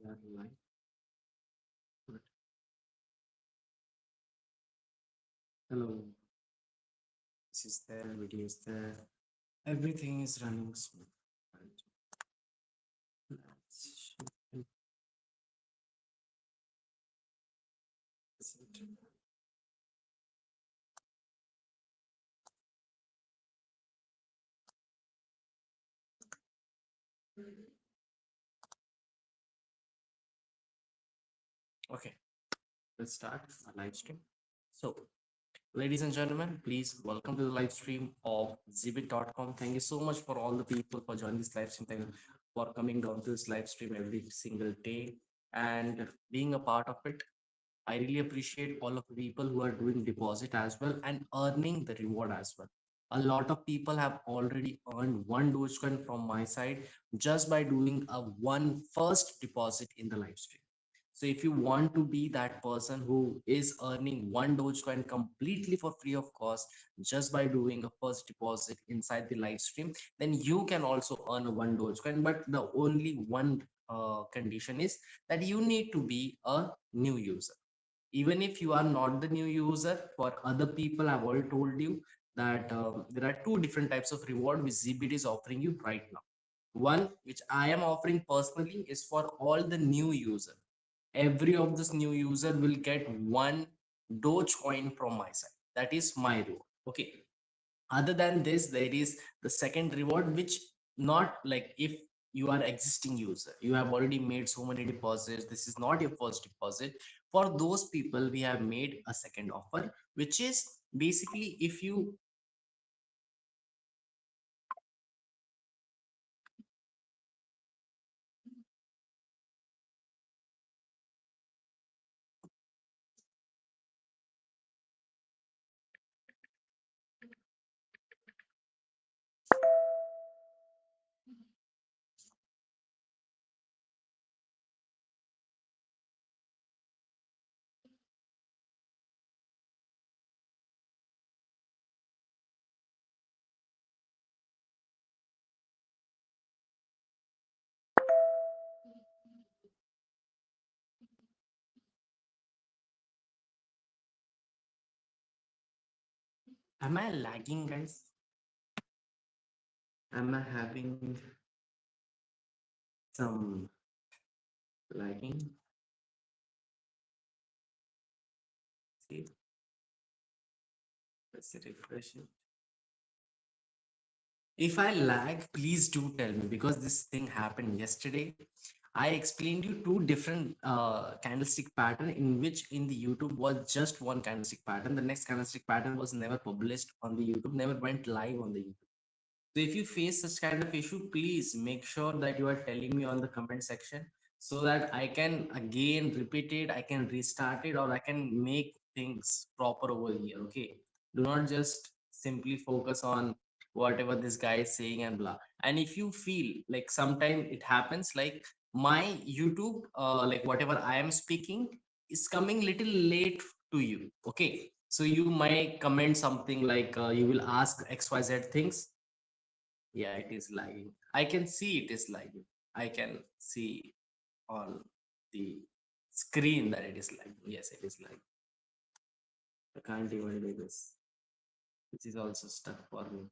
We are live. Good. Hello. This is there. Video is there. Everything is running smooth. Right. Let's shift it. Okay. Let's start our live stream. So, ladies and gentlemen, please welcome to the live stream of zibit.com. Thank you so much for all the people for joining this live stream. Thank you for coming down to this live stream every single day and being a part of it. I really appreciate all of the people who are doing deposit as well and earning the reward as well. A lot of people have already earned one Dogecoin from my side just by doing a one first deposit in the live stream. So if you want to be that person who is earning one Dogecoin completely for free of cost just by doing a first deposit inside the live stream, then you can also earn a one Dogecoin. But the only one condition is that you need to be a new user. Even if you are not the new user, for other people I've already told you that there are two different types of reward which ZBT is offering you right now. One which I am offering personally is for all the new user. Every of this new user will get one Dogecoin from my side. That is my reward. Okay. Other than this, there is the second reward, which not like if you are existing user, you have already made so many deposits, this is not your first deposit. For those people we have made a second offer, which is basically if you am I lagging, guys? Am I having some lagging? See, let's refresh it. If I lag, please do tell me, because this thing happened yesterday. I explained you two different candlestick pattern, in which in the YouTube was just one candlestick pattern. The next candlestick pattern was never published on the YouTube, never went live on the YouTube. So if you face such kind of issue, please make sure that you are telling me on the comment section so that I can again repeat it, I can restart it, or I can make things proper over here. Okay. Do not just simply focus on whatever this guy is saying and blah. And if you feel like sometime it happens, like my YouTube, like whatever I am speaking is coming little late to you. Okay. So you might comment something like you will ask XYZ things. Yeah, it is lagging. I can see it is lagging. I can see on the screen that it is lagging. Yes, it is lagging. I can't even do this. This is also stuck for me.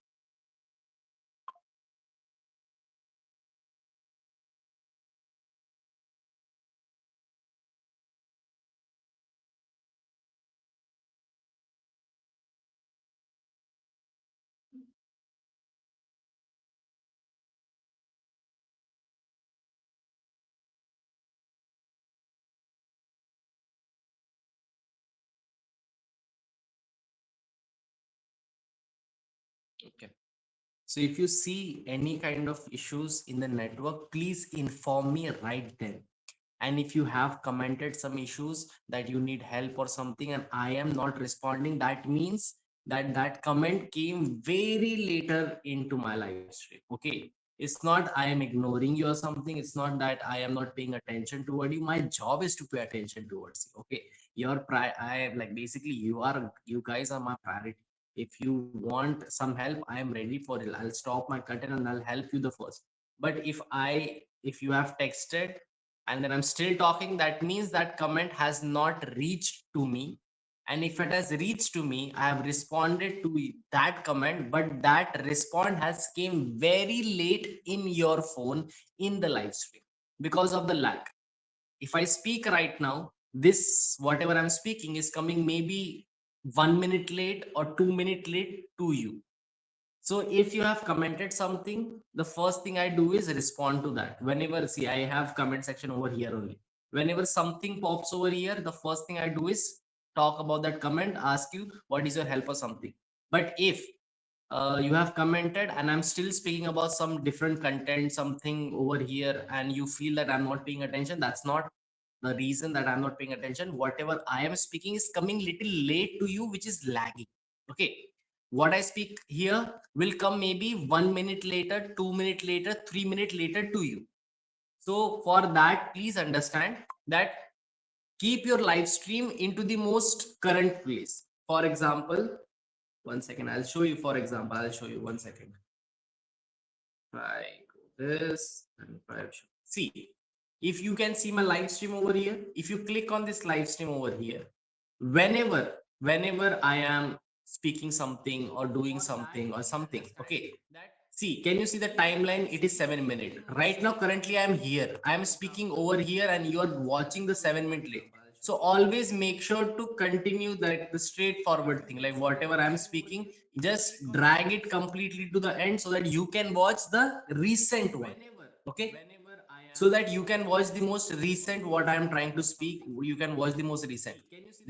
Okay. So if you see any kind of issues in the network, please inform me right then. And if you have commented some issues that you need help or something and I am not responding, that means that that comment came very later into my live stream. Okay. It's not I am ignoring you or something. It's not that I am not paying attention toward you. My job is to pay attention towards you. Okay. I like basically you guys are my priority. If you want some help, I am ready for it. I'll stop my content and I'll help you the first. But if you have texted, and then I'm still talking, that means that comment has not reached to me. And if it has reached to me, I have responded to that comment, but that response has came very late in your phone in the live stream because of the lag. If I speak right now, this whatever I'm speaking is coming maybe 1 minute late or 2 minute late to you. So if you have commented something, the first thing I do is respond to that. Whenever, see, I have comment section over here only. Whenever something pops over here, the first thing I do is talk about that comment, ask you what is your help or something. But if you have commented and I'm still speaking about some different content, something over here, and you feel that I'm not paying attention, that's not the reason that I'm not paying attention. Whatever I am speaking is coming little late to you, which is lagging. Okay. What I speak here will come maybe 1 minute later, 2 minute later, 3 minute later to you. So for that, please understand that keep your live stream into the most current place. For example, 1 second, I'll show you. For example, I'll show you 1 second. Try this and try to see. If you can see my live stream over here, if you click on this live stream over here, whenever I am speaking something or doing something or something, okay. See, can you see the timeline? It is 7 minutes. Right now, currently, I am here. I am speaking over here, and you are watching the 7 minute late. So always make sure to continue that the straightforward thing. Like whatever I'm speaking, just drag it completely to the end so that you can watch the recent one. Okay, so that you can watch the most recent what I am trying to speak. You can watch the most recent.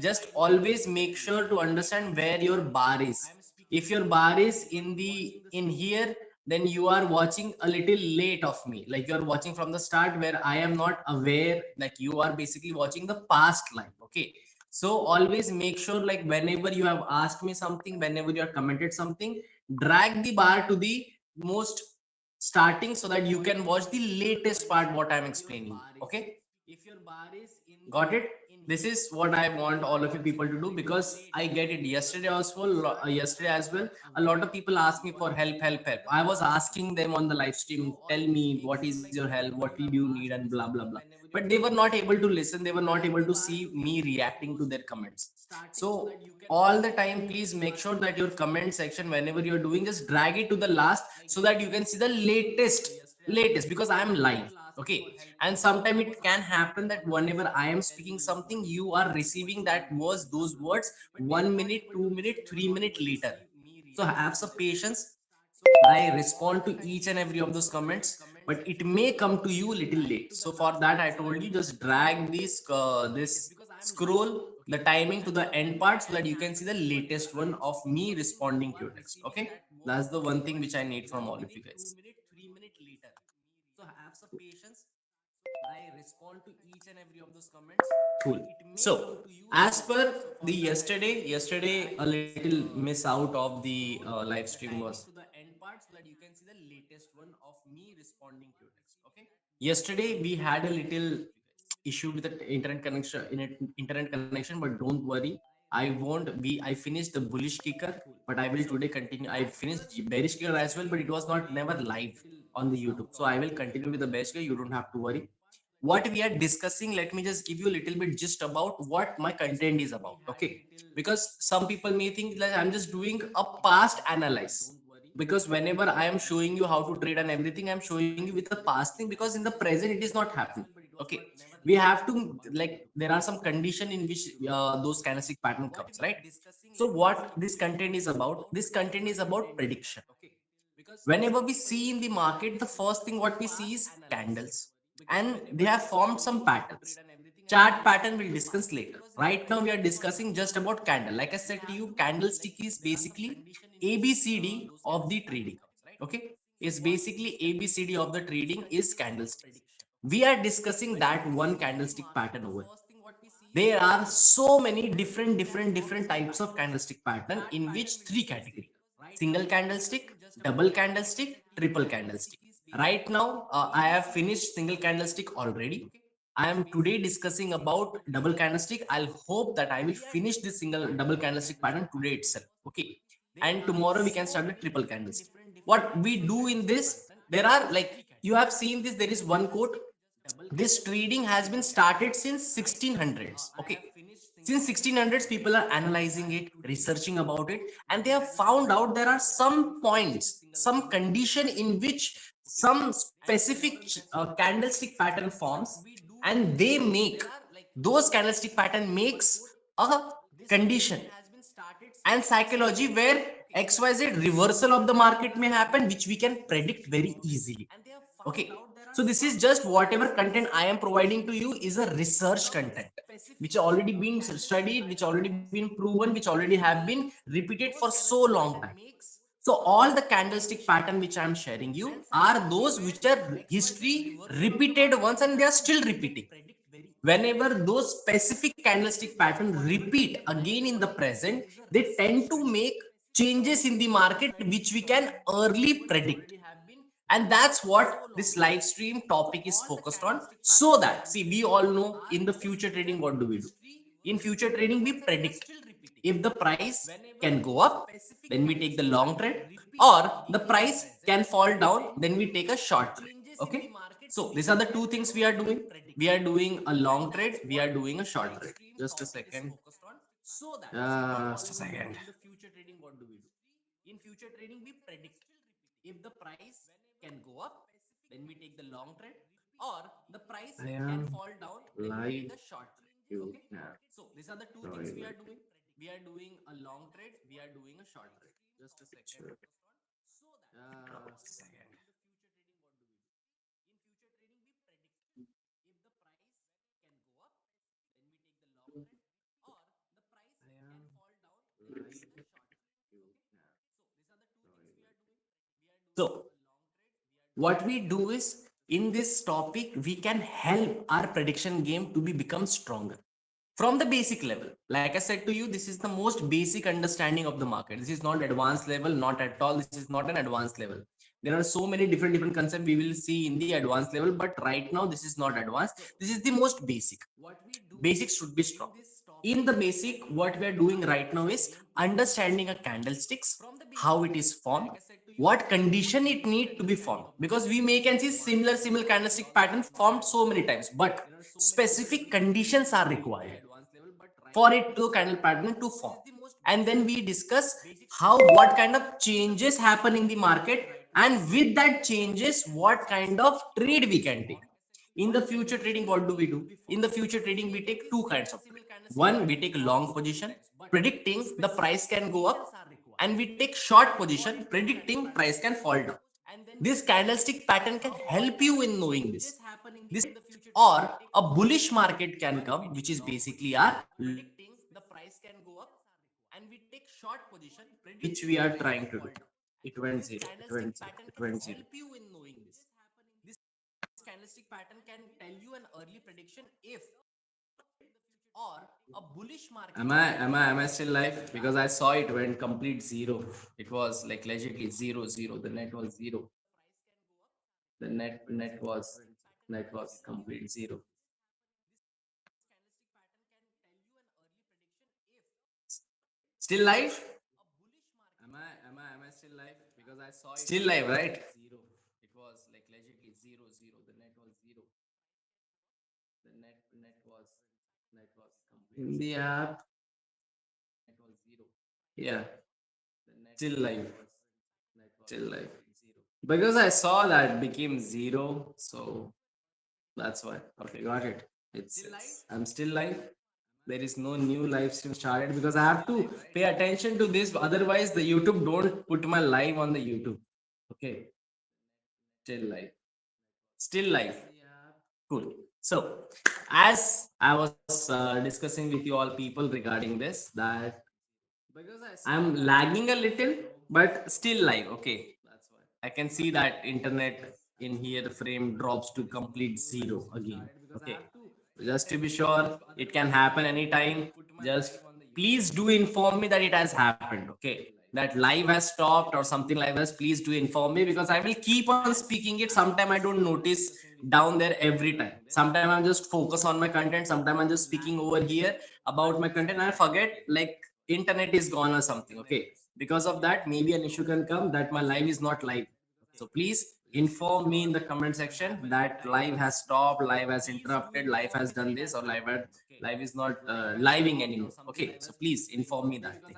Just always make sure to understand where your bar is. If your bar is in here, then you are watching a little late of me, like you are watching from the start where I am not aware, like you are basically watching the past life. Okay, so always make sure, like whenever you have asked me something, whenever you have commented something, drag the bar to the most starting so that you can watch the latest part what I'm explaining. Okay, got it? This is what I want all of you people to do, because I get it yesterday also, yesterday as well. A lot of people ask me for help. I was asking them on the live stream, tell me what is your help, what do you need, and blah blah blah. But they were not able to listen, they were not able to see me reacting to their comments. So all the time, please make sure that your comment section, whenever you're doing, just drag it to the last so that you can see the latest, because I am live. Okay, and sometimes it can happen that whenever I am speaking something, you are receiving that was those words 1 minute, 2 minute, 3 minute later. So have some patience. I respond to each and every of those comments, but it may come to you a little late. So for that, I told you, just drag this scroll the timing to the end part so that you can see the latest one of me responding to your text. Okay, that's the one thing which I need from all of you guys. So have some patience. I respond to each and every of those comments. Cool. So, as per the yesterday a little miss out of the live stream was yesterday we had a little issue with the internet connection, but don't worry. I finished the bullish kicker, but I will today continue. I finished bearish kicker as well, but it was not never live on the YouTube. So I will continue with the bearish kicker. You don't have to worry. What we are discussing, let me just give you a little bit just about what my content is about. Okay, because some people may think that I'm just doing a past analysis, because whenever I am showing you how to trade and everything, I'm showing you with the past thing, because in the present it is not happening. Okay, we have to, like, there are some condition in which those candlestick pattern comes, right? So what this content is about, this content is about prediction. Whenever we see in the market, the first thing what we see is candles, and they have formed some patterns. Chart pattern we'll discuss later. Right now we are discussing just about candle. Like I said to you, candlestick is basically ABCD of the trading. Okay, is basically ABCD of the trading is candlesticks. We are discussing that one candlestick pattern over. There are so many different types of candlestick pattern, in which three category: single candlestick, double candlestick, triple candlestick. Right now I have finished single candlestick already. I am today discussing about double candlestick. I'll hope that I will finish this single double candlestick pattern today itself. Okay, and tomorrow we can start with triple candlestick. What we do in this, there are, like, you have seen this, there is one quote: this trading has been started since 1600s. Okay, since 1600s people are analyzing it, researching about it, and they have found out there are some points, some condition in which some specific candlestick pattern forms, and they make those candlestick pattern makes a condition and psychology where xyz reversal of the market may happen, which we can predict very easily. Okay, so this is just whatever content I am providing to you is a research content which already been studied, which already been proven, which already have been repeated for so long time. So all the candlestick pattern which I am sharing you are those which are history repeated once and they are still repeating. Whenever those specific candlestick pattern repeat again in the present, they tend to make changes in the market which we can early predict. And that's what this live stream topic is focused on. So that, see, we all know in the future trading, what do we do? In future trading, we predict if the price can go up, then we take the long trade, or the price can fall down, then we take a short trade. Okay, so these are the two things we are doing. We are doing a long trade, we are doing a short trade. Just a second. Just a second. In future trading, we predict if the price can go up, then we take the long trade, or the price can fall down, then we take the short trade. Okay, so these are the two things we are doing. We are doing a long trade, we are doing a short trade. Just a second. Just a second. So what we do is, in this topic we can help our prediction game to be become stronger from the basic level. Like I said to you, this is the most basic understanding of the market. This is not advanced level, not at all. This is not an advanced level. There are so many different concepts we will see in the advanced level, but right now this is not advanced. This is the most basic. Basics should be strong. In the basic, what we are doing right now is understanding a candlesticks, how it is formed, what condition it need to be formed, because we may can see similar candlestick pattern formed so many times, but specific conditions are required for it to candle pattern to form. And then we discuss how, what kind of changes happen in the market, and with that changes what kind of trade we can take. In the future trading, what do we do? In the future trading, we take two kinds of trade. One, we take long position predicting the price can go up, and we take short position predicting price can fall down. This candlestick pattern can help you in knowing this, or a bullish market can come, which is basically our predicting the price can go up, and we take short position which we are trying to do. It went zero, it went zero, it went zero. Help you in knowing this candlestick pattern can tell you an early prediction if, or a bullish market. Am I still live? Because I saw it went complete zero. It was like legitly zero zero. The net was zero. The net was complete zero. Still live? Am I still live? Because I saw it still live, right? Zero. It was like legitly zero zero. The net was zero. The net was complete. In the app. Yeah. Still live. Still live. Because I saw that became zero, so that's why. Okay, got it. It's I'm still live. There is no new live stream started because I have to pay attention to this. Otherwise, the YouTube don't put my live on the YouTube. Okay, still live. Still live. Cool. So, as I was discussing with you all people regarding this, that I'm lagging a little, but still live. Okay. I can see that internet in here frame drops to complete zero again. Okay. Just to be sure, it can happen anytime. Just please do inform me that it has happened. Okay. That live has stopped or something like this. Please do inform me because I will keep on speaking it. Sometime I don't notice down there every time. Sometime I'm just focus on my content. Sometime I'm just speaking over here about my content. I forget like internet is gone or something. Okay, because of that maybe an issue can come that my live is not live. So please inform me in the comment section that live has stopped, live has interrupted, live has done this, or live is not living anymore. Okay, so please inform me that thing.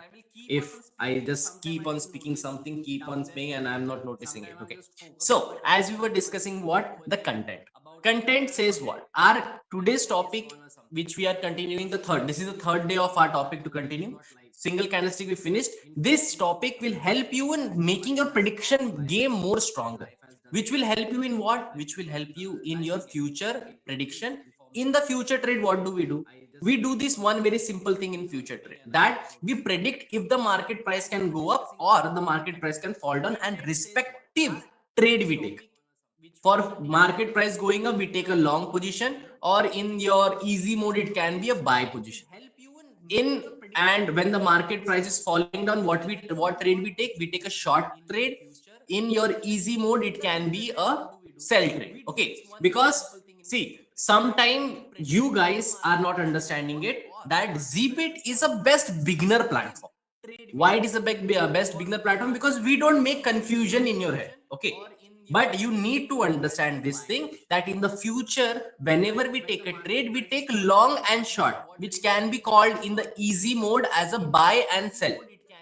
If I just keep on speaking something, keep on speaking, and I'm not noticing it. Okay. So as we were discussing, what the content. Content says what? Our today's topic, which we are continuing the third. This is the third day of our topic to continue. Single candlestick we finished. This topic will help you in making your prediction game more stronger. Which will help you in what? Which will help you in your future prediction. In the future trade, what do? We do this one very simple thing in future trade, that we predict if the market price can go up or the market price can fall down, and respective trade we take. For market price going up, we take a long position, or in your easy mode it can be a buy position. In And when the market price is falling down, what trade we take a short trade. In your easy mode it can be a sell trade. Okay, because see, sometime you guys are not understanding it, that Zbit is a best beginner platform. Why it is a best beginner platform? Because we don't make confusion in your head. Okay, but you need to understand this thing, that in the future whenever we take a trade, we take long and short, which can be called in the easy mode as a buy and sell.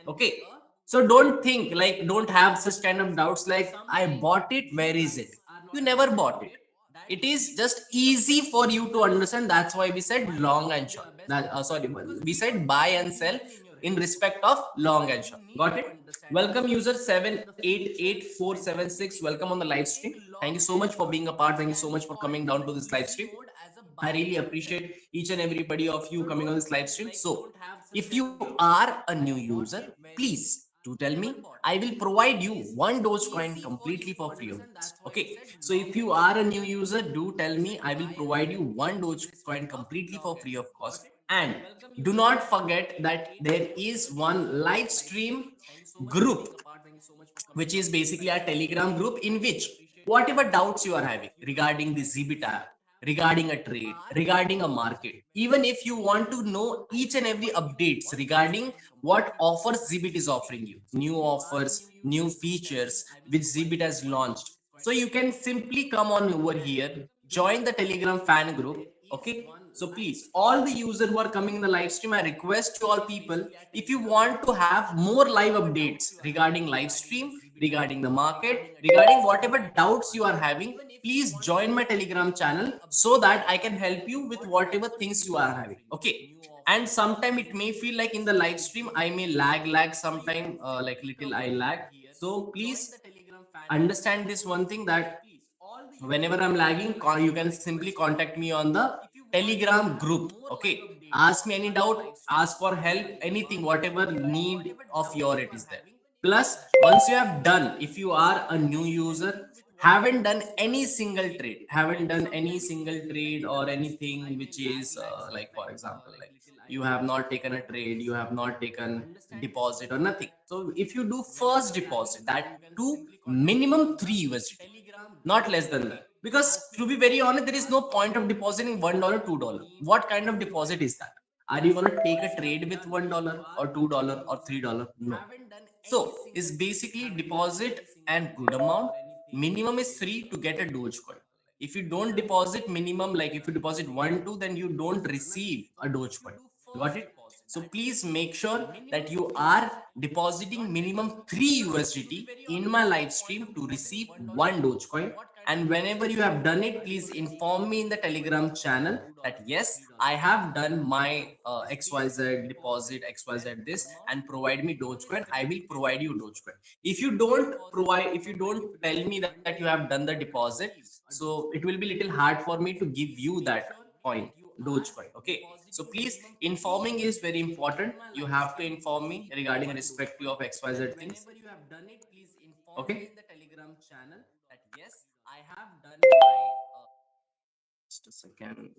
Okay, so don't think like, don't have such kind of doubts like, I bought it, where is it? You never bought it. It is just easy for you to understand. That's why we said long and short. Sorry, we said buy and sell in respect of long and short. Got it? Welcome user 788476. Welcome on the live stream. Thank you so much for being a part. Thank you so much for coming down to this live stream. I really appreciate each and everybody of you coming on this live stream. So, if you are a new user, please do tell me. I will provide you one Dogecoin completely for free of this. Okay. So, if you are a new user, do tell me. I will provide you one Dogecoin completely for free of cost. And do not forget that there is one live stream group, which is basically our Telegram group, in which whatever doubts you are having regarding the Zbit app, regarding a trade, regarding a market, even if you want to know each and every updates regarding what offers Zbit is offering you, new offers, new features which Zbit has launched. So you can simply come on over here, join the Telegram fan group. Okay. So please, all the users who are coming in the live stream, I request you all people, if you want to have more live updates regarding live stream, regarding the market, regarding whatever doubts you are having, please join my Telegram channel so that I can help you with whatever things you are having. Okay. And sometime it may feel like in the live stream I may lag sometime, like little I lag. So please understand this one thing, that whenever I'm lagging, you can simply contact me on the Telegram group. Okay, ask me any doubt, ask for help, anything, whatever need of your it is there. Plus, once you have done, if you are a new user, haven't done any single trade, haven't done any single trade or anything which is like, for example, like, you have not taken a trade, you have not taken deposit or nothing. So if you do first deposit, that to minimum 3 USDT, not less than that. Because to be very honest, there is no point of depositing $1, $2. What kind of deposit is that? Are you gonna take a trade with $1 or $2 or $3? No. So it's basically deposit and good amount. Minimum is free to get a Dogecoin. If you don't deposit minimum, like if you deposit 1, 2, then you don't receive a Dogecoin. Got it? So please make sure that you are depositing minimum 3 USDT in my live stream to receive one Dogecoin. And whenever you have done it, please inform me in the Telegram channel that yes, I have done my XYZ deposit, XYZ this, and provide me Dogecoin. I will provide you Dogecoin. If you don't tell me that you have done the deposit, so it will be little hard for me to give you that coin, Dogecoin. Okay. So please, informing is very important. You have to inform me regarding respective of XYZ things. Okay. Just a second.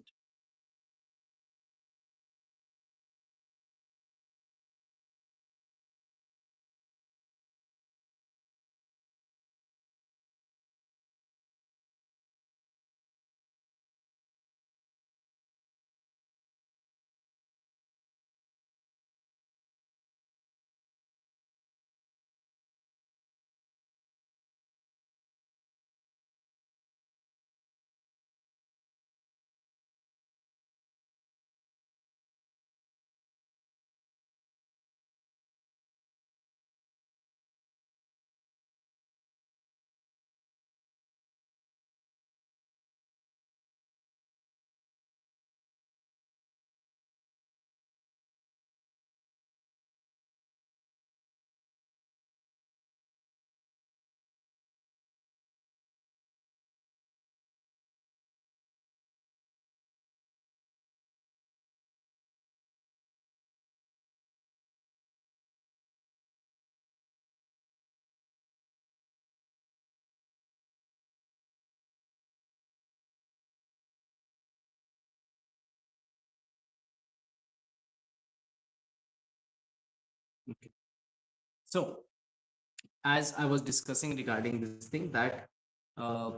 So as I was discussing regarding this thing, that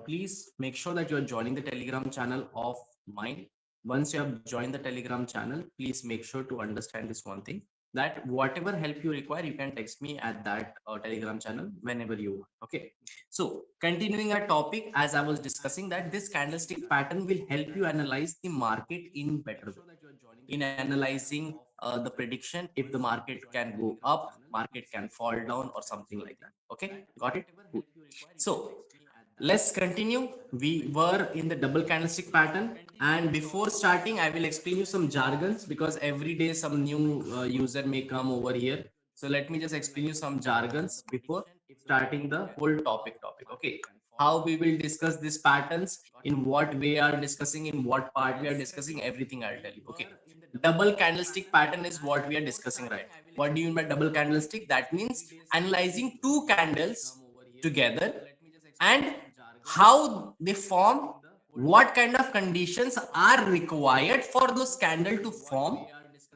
please make sure that you are joining the Telegram channel of mine. Once you have joined the Telegram channel, please make sure to understand this one thing, that whatever help you require, you can text me at that Telegram channel whenever you want. Okay. So continuing our topic, as I was discussing, that this candlestick pattern will help you analyze the market in better way, in analyzing the prediction if the market can go up, market can fall down, or something like that. Okay, got it? Cool. So let's continue. We were in the double candlestick pattern, and before starting, I will explain you some jargons, because every day some new user may come over here. So let me just explain you some jargons before starting the whole topic. Okay, how we will discuss these patterns, in what way are discussing, in what part we are discussing, everything I'll tell you. Okay, double candlestick pattern is what we are discussing right now. What do you mean by double candlestick? That means analyzing two candles together, and how they form, what kind of conditions are required for those candle to form,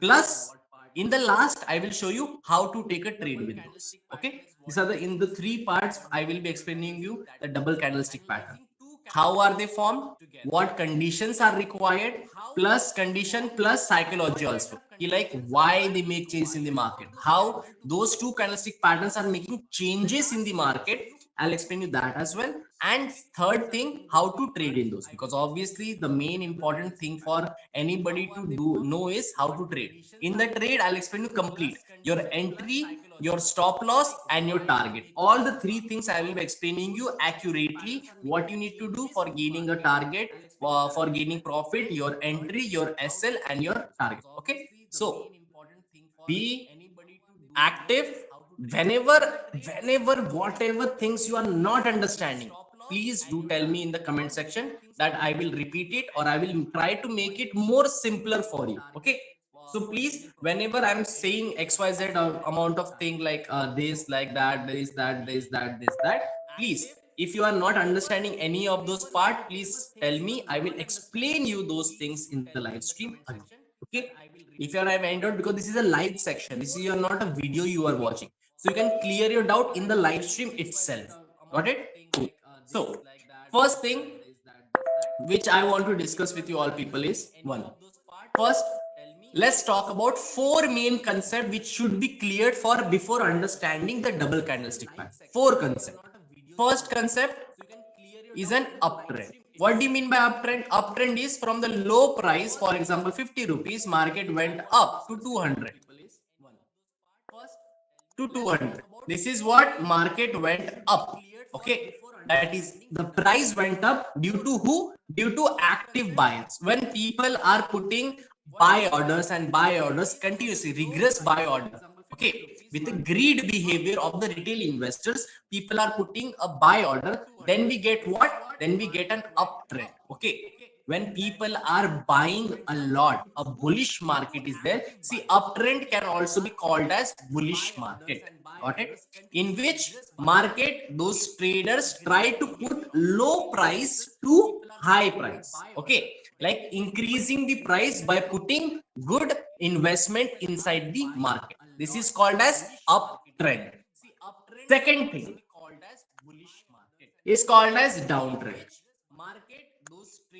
plus in the last I will show you how to take a trade with those. Okay, these are the, in the three parts I will be explaining you the double candlestick pattern. How are they formed, what conditions are required, plus condition plus psychology also, like why they make changes in the market, how those two candlestick patterns are making changes in the market. I'll explain you that as well. And third thing, how to trade in those, because obviously the main important thing for anybody to do know is how to trade. In the trade, I'll explain you complete your entry, your stop loss, and your target. All the three things I will be explaining you accurately. What you need to do for gaining a target, for gaining profit, your entry, your SL, and your target. Okay, so be active. Whenever whatever things you are not understanding, please do tell me in the comment section, that I will repeat it, or I will try to make it more simpler for you. Okay, so please, whenever I'm saying xyz amount of thing, like this, like that, this that, please, if you are not understanding any of those part, please tell me. I will explain you those things in the live stream again. Okay, if you are have entered, because this is a live section, this is not a video you are watching, so you can clear your doubt in the live stream itself. Got it? Cool. So first thing which I want to discuss with you all people is one. First, let's talk about four main concepts which should be cleared for before understanding the double candlestick pattern. Four concepts. First concept is an uptrend. What do you mean by uptrend? Uptrend is from the low price, for example 50 rupees, market went up to 200, to 200. This is what market went up. Okay, that is the price went up due to who? Due to active buyers. When people are putting buy orders and buy orders continuously, regress buy order. Okay, with the greed behavior of the retail investors, people are putting a buy order. Then we get what? Then we get an uptrend. Okay, when people are buying a lot, a bullish market is there. See, uptrend can also be called as bullish market. Got it? In which market those traders try to put low price to high price. Okay, like increasing the price by putting good investment inside the market. This is called as uptrend. Second thing is called as downtrend.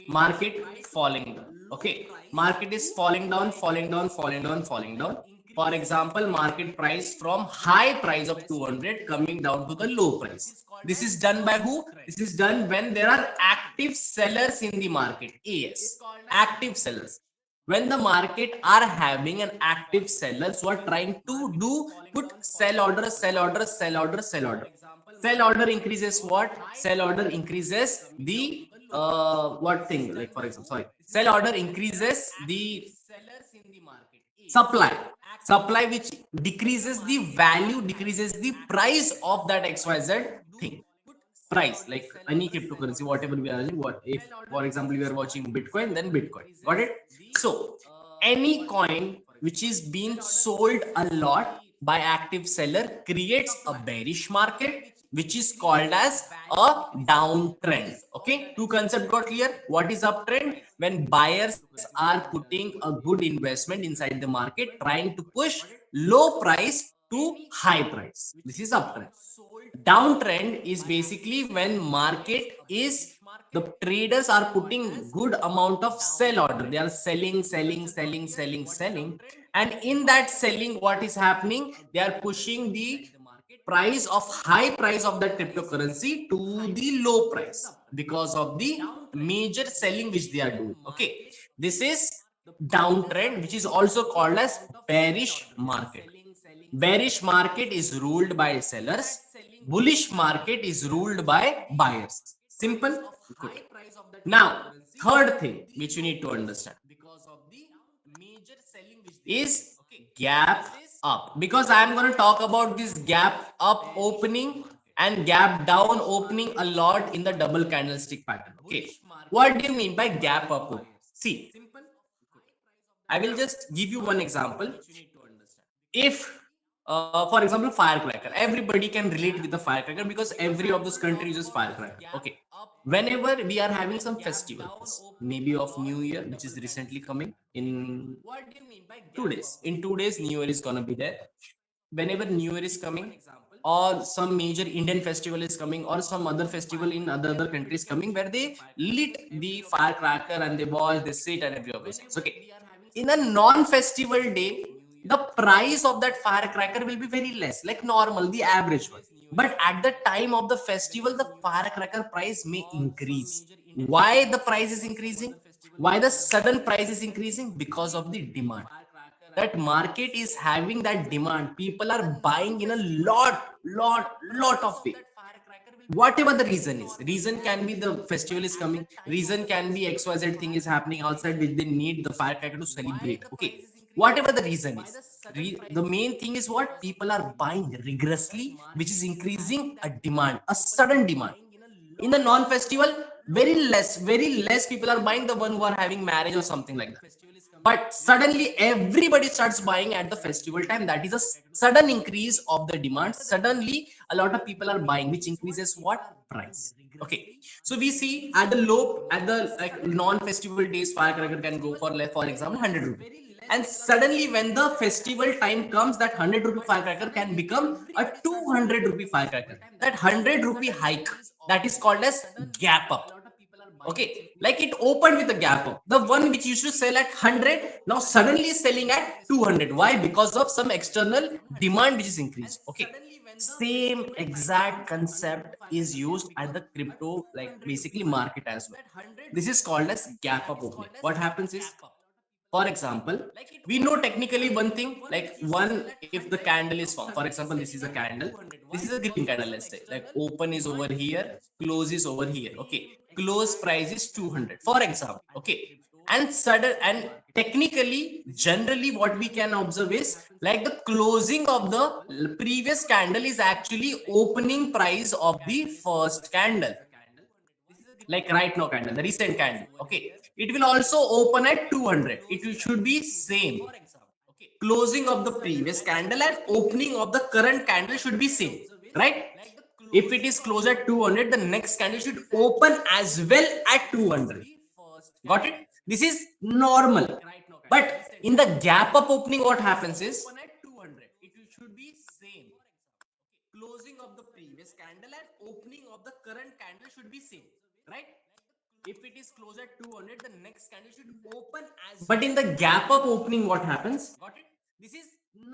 Market falling down. Okay, market is falling down. For example, market price from high price of 200 coming down to the low price. This is done by who? This is done when there are active sellers in the market. Yes, active sellers. When the market are having an active sellers who are trying to do, put sell order, sell order, sell order, sell order. Sell order increases what? Sell order increases the what thing, like for example, sorry, sell order increases the supply. Supply which decreases the value, decreases the price of that xyz thing. Price, like any cryptocurrency, whatever we are using. What if, for example, we are watching bitcoin, then bitcoin. Got it? So any coin which is being sold a lot by active seller creates a bearish market, which is called as a downtrend. Okay, two concept got clear. What is uptrend? When buyers are putting a good investment inside the market, trying to push low price to high price. This is uptrend. Downtrend is basically when market is, the traders are putting good amount of sell order. They are selling, selling, selling, selling, selling. And in that selling, what is happening? They are pushing the price of high price of the cryptocurrency to the low price because of the major selling which they are doing. Okay. This is downtrend, which is also called as bearish market. Bearish market is ruled by sellers. Bullish market is ruled by buyers. Simple? Good. Now, third thing which you need to understand is gap up, because I am going to talk about this gap up opening and gap down opening a lot in the double candlestick pattern. Okay. What do you mean by gap up opening? See, I will just give you one example. If for example, firecracker, everybody can relate with the firecracker because every of those country uses firecracker. Okay. Whenever we are having some festivals, maybe of new year, which is recently coming in 2 days, in 2 days new year is gonna be there. Whenever new year is coming, or some major Indian festival is coming, or some other festival in other countries coming, where they lit the firecracker and they watch, they sit and every of those things. Okay. In a non-festival day, the price of that firecracker will be very less, like normal, the average one. But at the time of the festival, the firecracker price may increase. Why the price is increasing? Why the sudden price is increasing? Because of the demand. That market is having that demand, people are buying in a lot of way. Whatever the reason is, reason can be the festival is coming, reason can be xyz thing is happening outside which they need the firecracker to celebrate. Okay. Whatever the reason is, the main thing is what people are buying rigorously, which is increasing a demand, a sudden demand. In the non-festival, very less people are buying, the one who are having marriage or something like that. But suddenly everybody starts buying at the festival time. That is a sudden increase of the demand. Suddenly a lot of people are buying, which increases what? Price. Okay. So we see at the low, at the like non-festival days, firecracker can go for, like for example, 100 rupees. And suddenly when the festival time comes, that 100 rupee firecracker can become a 200 rupee firecracker. That 100 rupee hike, that is called as gap up. Okay, like it opened with a gap up. The one which used to sell at 100 now suddenly is selling at 200. Why? Because of some external demand which is increased. Okay, same exact concept is used at the crypto, like basically market as well. This is called as gap up opening. What happens is, for example, we know technically one thing, like one, if the candle is formed, for example, this is a candle, this is a green candle, let's say, like open is over here, close is over here. Okay, close price is 200, for example. Okay, and sudden, and technically, generally, what we can observe is like the closing of the previous candle is actually opening price of the first candle, like right now candle, the recent candle. Okay, it will also open at 200. It should be same. Closing of the previous candle and opening of the current candle should be same, right? If it is closed at 200, the next candle should open as well at 200. Got it? This is normal. But in the gap up opening, what happens is closing of the previous candle and opening of the current candle should be same, right? If it is closed at 200, the next candle should open as, but in the gap up opening, what happens? Got it? This is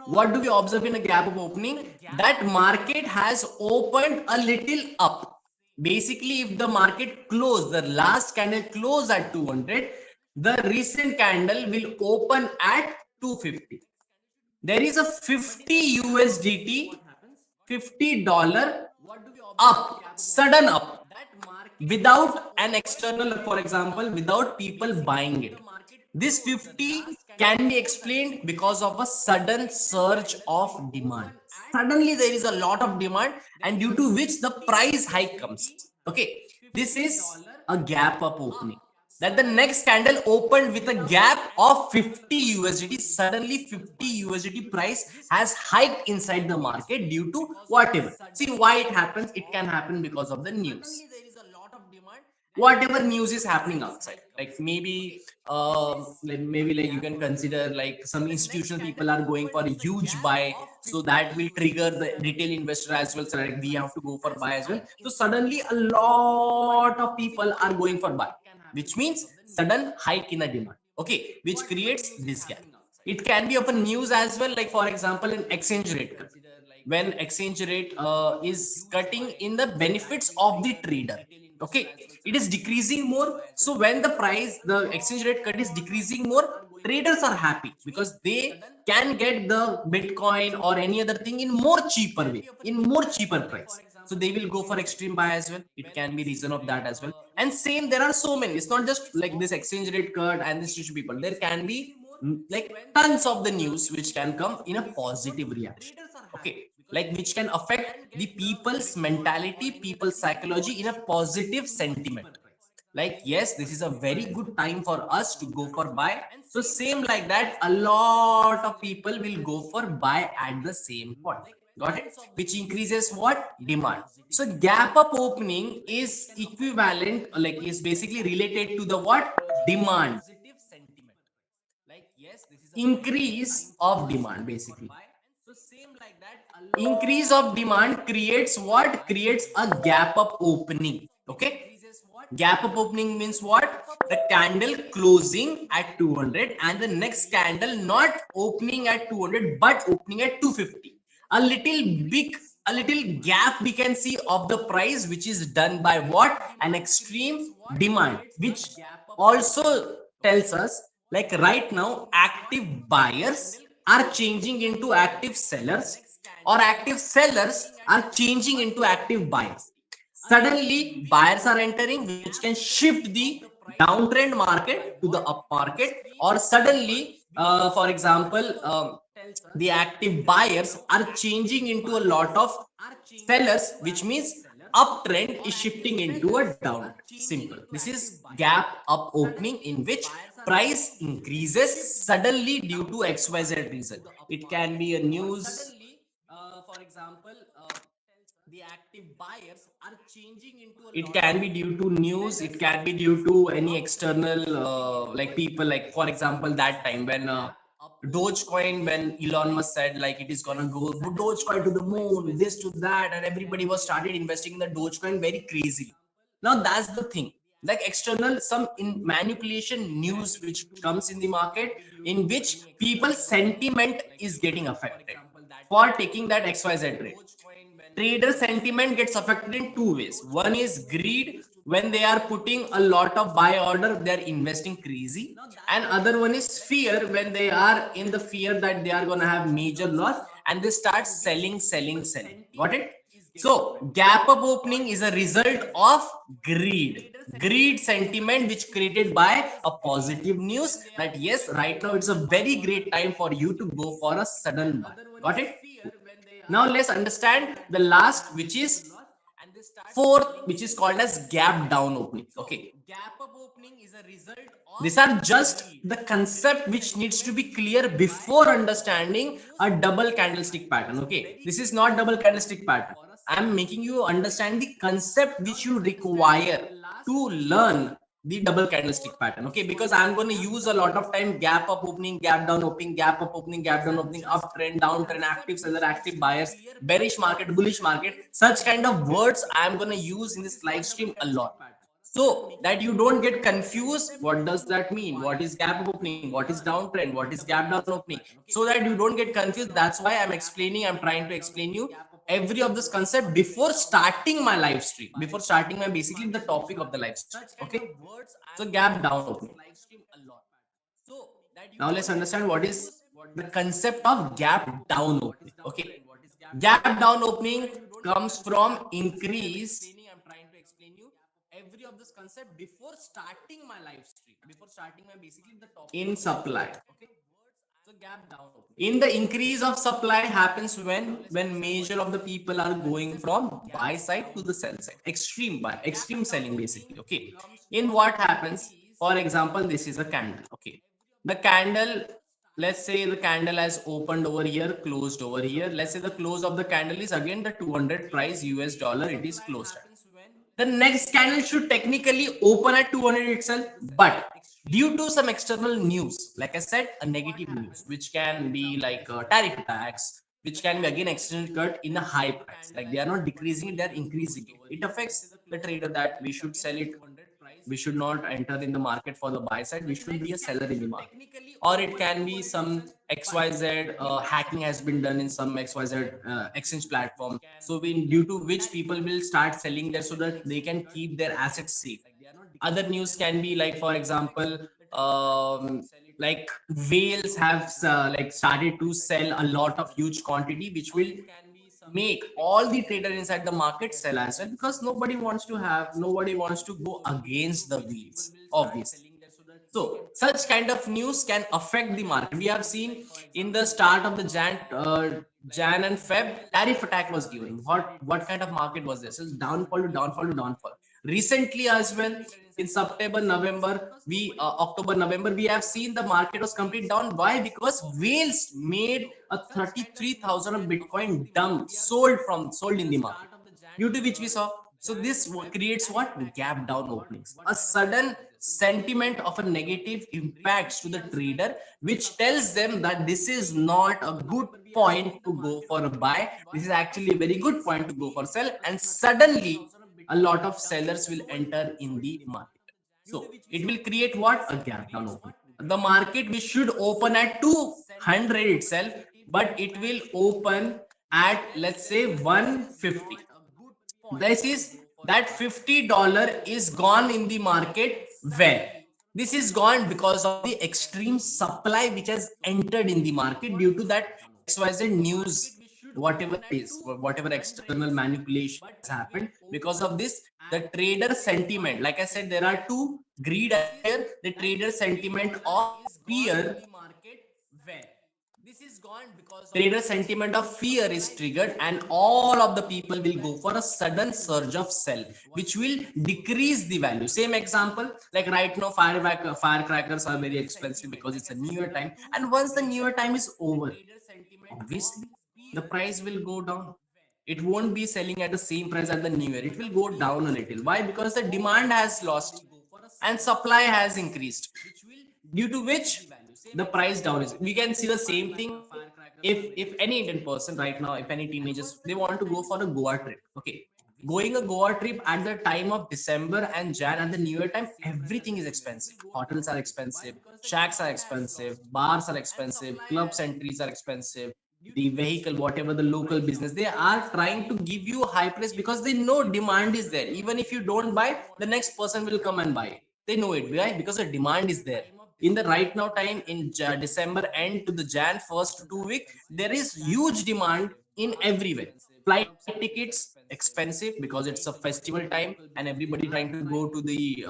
what do we observe in a gap up opening? That market has opened a little up. Basically, if the market closed, the last candle closed at 200, the recent candle will open at 250. There is a 50 USDT, $50 up, sudden up, without an external, for example, without people buying it. This 50 can be explained because of a sudden surge of demand. Suddenly there is a lot of demand, and due to which the price hike comes. Okay, this is a gap up opening. That the next candle opened with a gap of 50 USDT. Suddenly 50 USDT price has hiked inside the market due to whatever. See why it happens? It can happen because of the news. whatever news is happening outside. Like maybe maybe like you can consider like some institutional people are going for a huge buy, so that will trigger the retail investor as well, so like we have to go for buy as well. So suddenly a lot of people are going for buy, which means sudden hike in a demand, okay, which creates this gap. It can be of a news as well, like for example an exchange rate cut. When exchange rate is cutting in the benefits of the trader, okay, it is decreasing more. So when the price, the exchange rate cut is decreasing more, traders are happy because they can get the bitcoin or any other thing in more cheaper way, in more cheaper price. So they will go for extreme buy as well. It can be reason of that as well. And same, there are so many, it's not just like this exchange rate cut and this rich people, there can be like tons of the news which can come in a positive reaction, okay, like which can affect the people's mentality, people's psychology in a positive sentiment. Like yes, this is a very good time for us to go for buy. So same like that, a lot of people will go for buy at the same point. Got it? Which increases what? Demand. So gap up opening is equivalent, like is basically related to the what? Demand. Increase of demand basically. Increase of demand creates what? Creates a gap up opening. Okay, gap up opening means what? The candle closing at 200 and the next candle not opening at 200 but opening at 250. A little big, a little gap we can see of the price, which is done by what? An extreme demand, which also tells us like right now active buyers are changing into active sellers, or active sellers are changing into active buyers. Suddenly buyers are entering, which can shift the downtrend market to the up market. Or suddenly for example the active buyers are changing into a lot of sellers, which means uptrend is shifting into a downtrend. Simple. This is gap up opening in which price increases suddenly due to xyz reason. It can be a news, it can be due to news, it can be due to any external like people, like for example that time when Dogecoin, when Elon Musk said like it is gonna go Dogecoin to the moon, this to that, and everybody was started investing in the Dogecoin very crazily. Now that's the thing, like external some in manipulation news which comes in the market, in which people sentiment is getting affected for taking that XYZ trade. Trader sentiment gets affected in two ways. One is greed, when they are putting a lot of buy order, they are investing crazy. And other one is fear, when they are in the fear that they are going to have major loss, and they start selling. Got it? So gap up opening is a result of greed sentiment, which created by a positive news that yes, right now it's a very great time for you to go for a sudden buy. Got it? Now let's understand the last, which is fourth, which is called as gap down opening. Okay, these are just the concept which needs to be clear before understanding a double candlestick pattern. Okay, this is not double candlestick pattern. I'm making you understand the concept which you require to learn the double candlestick pattern. Okay, because I'm going to use a lot of time gap up opening, gap down opening, gap up opening, gap down opening, uptrend, downtrend, active seller, active buyers, bearish market, bullish market. Such kind of words I'm going to use in this live stream a lot, so that you don't get confused. What does that mean? What is gap opening? What is downtrend? What is gap down opening? So that you don't get confused, that's why I'm explaining, I'm trying to explain you every of this concept before starting my live stream, before starting my basically the topic of the live stream. Okay, so gap down opening. Now let's understand what is the concept of gap down opening. Okay, gap down opening comes from increase in supply. In the increase of supply happens when major of the people are going from buy side to the sell side, extreme buy, extreme selling basically. Okay, in what happens, for example, this is a candle. Okay, the candle, let's say the candle has opened over here, closed over here. Let's say the close of the candle is again the 200 price US dollar, it is closed at. the next candle should technically open at 200 itself, but due to some external news, like I said, a negative news, which can be like tariff attacks, which can be again exchange cut in a high price, like they are not decreasing it, they are increasing it. It affects the trader that we should sell it, we should not enter in the market for the buy side, we should be a seller in the market. Or it can be some xyz hacking has been done in some xyz exchange platform, so we, due to which people will start selling there so that they can keep their assets safe. Other news can be like, for example, like whales have like started to sell a lot of huge quantity, which will make all the trader inside the market sell as well, because nobody wants to go against the wheels, obviously. So such kind of news can affect the market. We have seen in the start of the Jan and Feb, tariff attack was given. What kind of market was this? It's downfall to downfall to downfall. Recently as well, in September, November, October, November, we have seen the market was complete down. Why? Because whales made a 33,000 of Bitcoin dump sold in the market, due to which we saw. So this creates what? Gap down openings. A sudden sentiment of a negative impacts to the trader, which tells them that this is not a good point to go for a buy. This is actually a very good point to go for sell, and suddenly a lot of sellers will enter in the market. So it will create what? A gap down opening. The market we should open at 200 itself, but it will open at, let's say, 150. This is that $50 is gone in the market. Where this is gone? Because of the extreme supply which has entered in the market due to that xyz news, whatever it is, whatever external manipulation has happened. Because of this, the trader sentiment, like I said, there are two greed are here. The trader sentiment of fear, trader sentiment of fear is triggered, and all of the people will go for a sudden surge of sell, which will decrease the value. Same example, like right now firecrackers are very expensive because it's a new year time, and once the new year time is over, obviously the price will go down. It won't be selling at the same price at the new year, it will go down a little. Why? Because the demand has lost and supply has increased, due to which the price down is. We can see the same thing. If any Indian person right now, if any teenagers, they want to go for a Goa trip, okay, going a Goa trip at the time of December and Jan and the new year time, everything is expensive. Hotels are expensive, shacks are expensive, bars are expensive, clubs entries are expensive, the vehicle, whatever the local business, they are trying to give you high price because they know demand is there. Even if you don't buy, the next person will come and buy it. They know it. Why? Because the demand is there. In the right now time, in December end to the Jan first 2 week, there is huge demand in everywhere. Flight tickets expensive because it's a festival time and everybody trying to go to the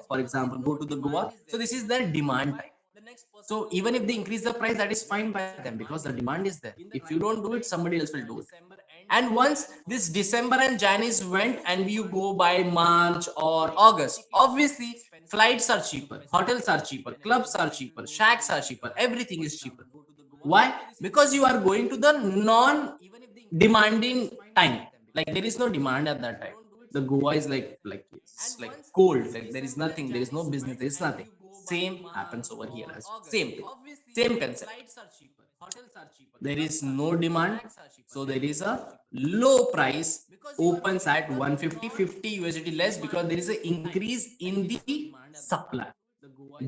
for example, go to the Goa. So this is their demand time. So even if they increase the price, that is fine by them because the demand is there. If you don't do it, somebody else will do it. And once this December and Jan is went, and you go by March or August, obviously flights are cheaper, hotels are cheaper, clubs are cheaper, shacks are cheaper, everything is cheaper. Why? Because you are going to the non demanding time. Like there is no demand at that time. The Goa is like it's like cold. Like there is nothing. There is no business. There is nothing. Same happens over here as well. Same thing. Same concept. There is no demand, so there is a low price opens at 150, 50 USD less because there is an increase in the supply,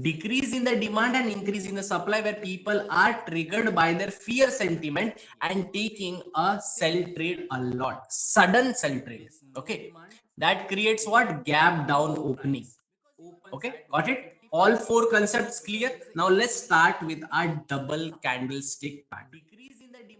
decrease in the demand and increase in the supply, where people are triggered by their fear sentiment and taking a sell trade a lot, sudden sell trade. Okay, that creates what? Gap down opening. Okay, got it? All four concepts clear. Now let's start with our double candlestick pattern.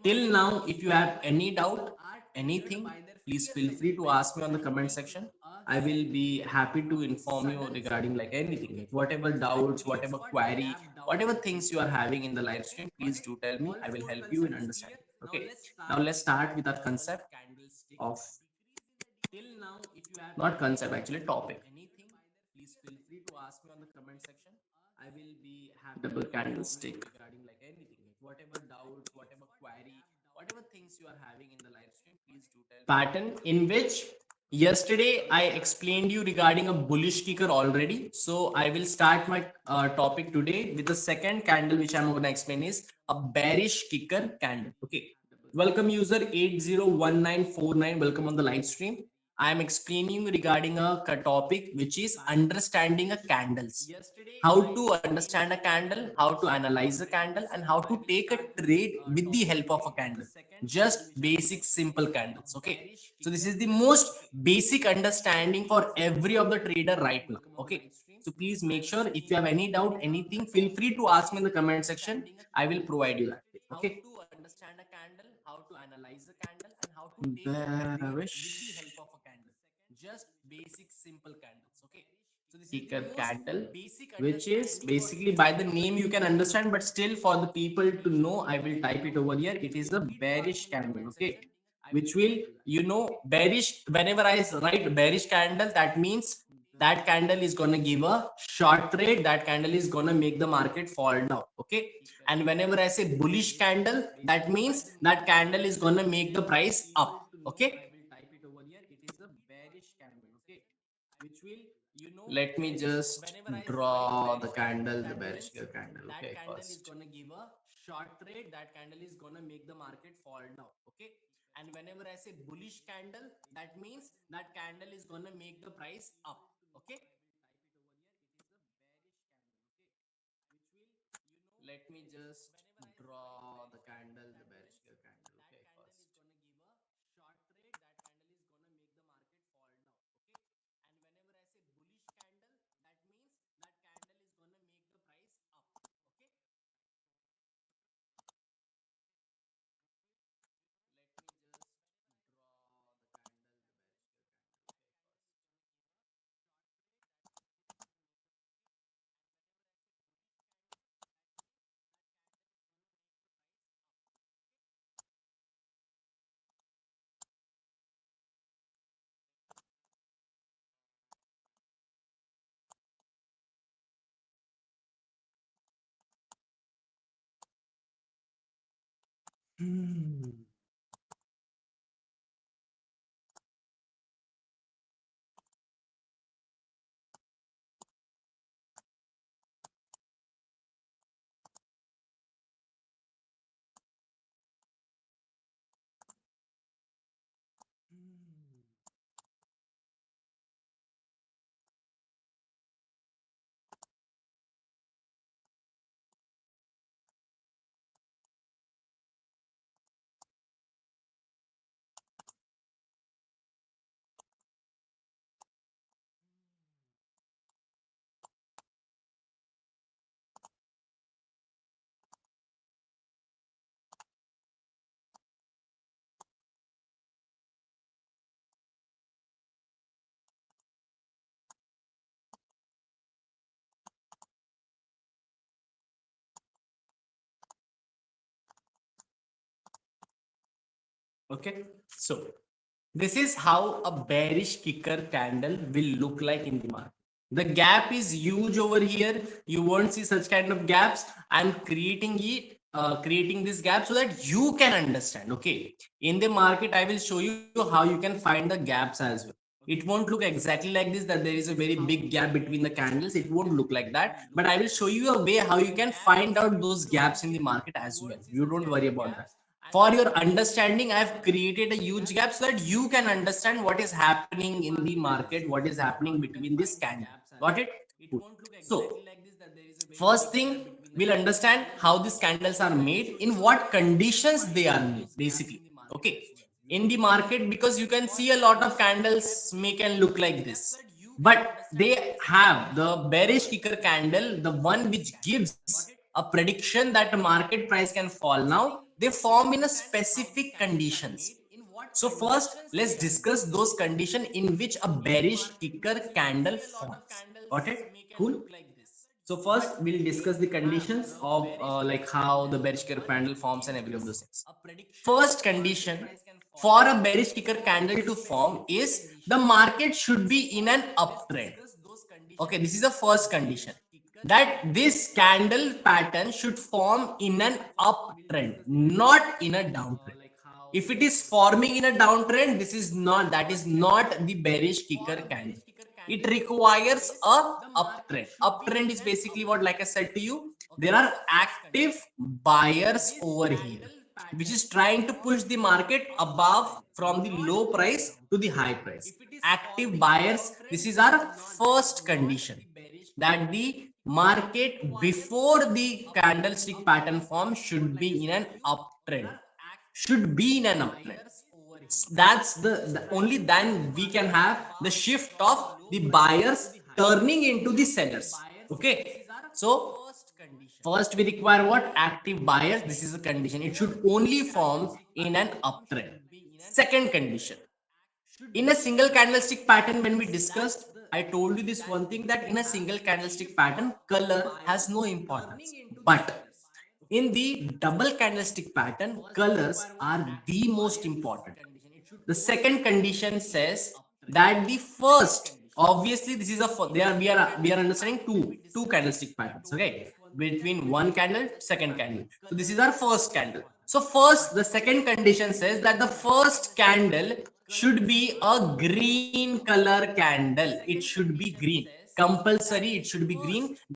Till now, if you have any doubt, anything, please feel free to ask me on the comment section. I will be happy to inform you regarding like anything, like whatever doubts, whatever query, whatever things you are having in the live stream, please do tell me. I will help you in understanding. Okay, now let's start with our concept of, not concept, actually topic. Please feel free to ask me on the comment section. I will be happy double to candlestick regarding like anything, like whatever doubts, whatever query, whatever things you are having in the live stream, please do tell me. Pattern in which Yesterday, I explained you regarding a bullish kicker already. So I will start my topic today with the second candle which I'm going to explain is a bearish kicker candle. Okay. Welcome user 801949. Welcome on the live stream. I am explaining regarding a topic which is understanding a candles. How to understand a candle, how to analyze a candle, and how to take a trade with the help of a candle. Just basic simple candles. Okay. So this is the most basic understanding for every of the trader right now. Okay. So please make sure if you have any doubt, anything, feel free to ask me in the comment section. I will provide you that. Okay. How to understand a candle, how to analyze a candle, and how to take a trade with the help of a candle. Just basic simple candles. Okay. So this is the candle, which is basically by the name you can understand, but still for the people to know, I will type it over here. It is a bearish candle. Okay, which will bearish. Whenever I write bearish candle, that means that candle is gonna give a short trade. That candle is gonna make the market fall down. Okay, and whenever I say bullish candle, that means that candle is gonna make the price up. Okay, which will let me just draw the candle, the bearish candle. Okay, first gonna give a short trade. That candle is gonna make the market fall down. Okay, and whenever I say bullish candle, that means that candle is gonna make the price up. Okay, let me just draw the candle, the bearish candle. Okay, first. Hmm. Okay, so this is how a bearish kicker candle will look like in the market. The gap is huge over here. You won't see such kind of gaps. I'm creating it, creating this gap so that you can understand. Okay, in the market, I will show you how you can find the gaps as well. It won't look exactly like this, that there is a very big gap between the candles. It won't look like that, but I will show you a way how you can find out those gaps in the market as well. You don't worry about that. For your understanding, I have created a huge gap so that you can understand what is happening in the market, what is happening between this candle. Got it? Cool. So first thing, we'll understand how these candles are made, in what conditions they are made, basically. Okay. In the market, because you can see a lot of candles make and look like this, but they have the bearish kicker candle, the one which gives a prediction that the market price can fall. Now they form in a specific conditions. So first, let's discuss those conditions in which a bearish kicker candle forms. Got it? Cool. So first, we'll discuss the conditions of like how the bearish kicker candle forms and every of those things. First condition for a bearish kicker candle to form is the market should be in an uptrend. Okay, this is the first condition, that this candle pattern should form in an uptrend, not in a downtrend. If it is forming in a downtrend, this is not, that is not the bearish kicker candle. It requires a uptrend. Uptrend is basically what, like I said to you, there are active buyers over here which is trying to push the market above from the low price to the high price. Active buyers, this is our first condition, that the market before the candlestick pattern form should be in an uptrend, should be in an uptrend. That's the only then we can have the shift of the buyers turning into the sellers. Okay, so first we require what? Active buyers. This is a condition, it should only form in an uptrend. Second condition, in a single candlestick pattern, when we discussed, I told you this one thing, that in a single candlestick pattern color has no importance, but in the double candlestick pattern colors are the most important. The second condition says that the first, obviously this is a, we are understanding two candlestick patterns, okay, between one candle, second candle. So this is our first candle. So first, the second condition says that the first candle should be a green color candle. It should be green, compulsory, it should be green.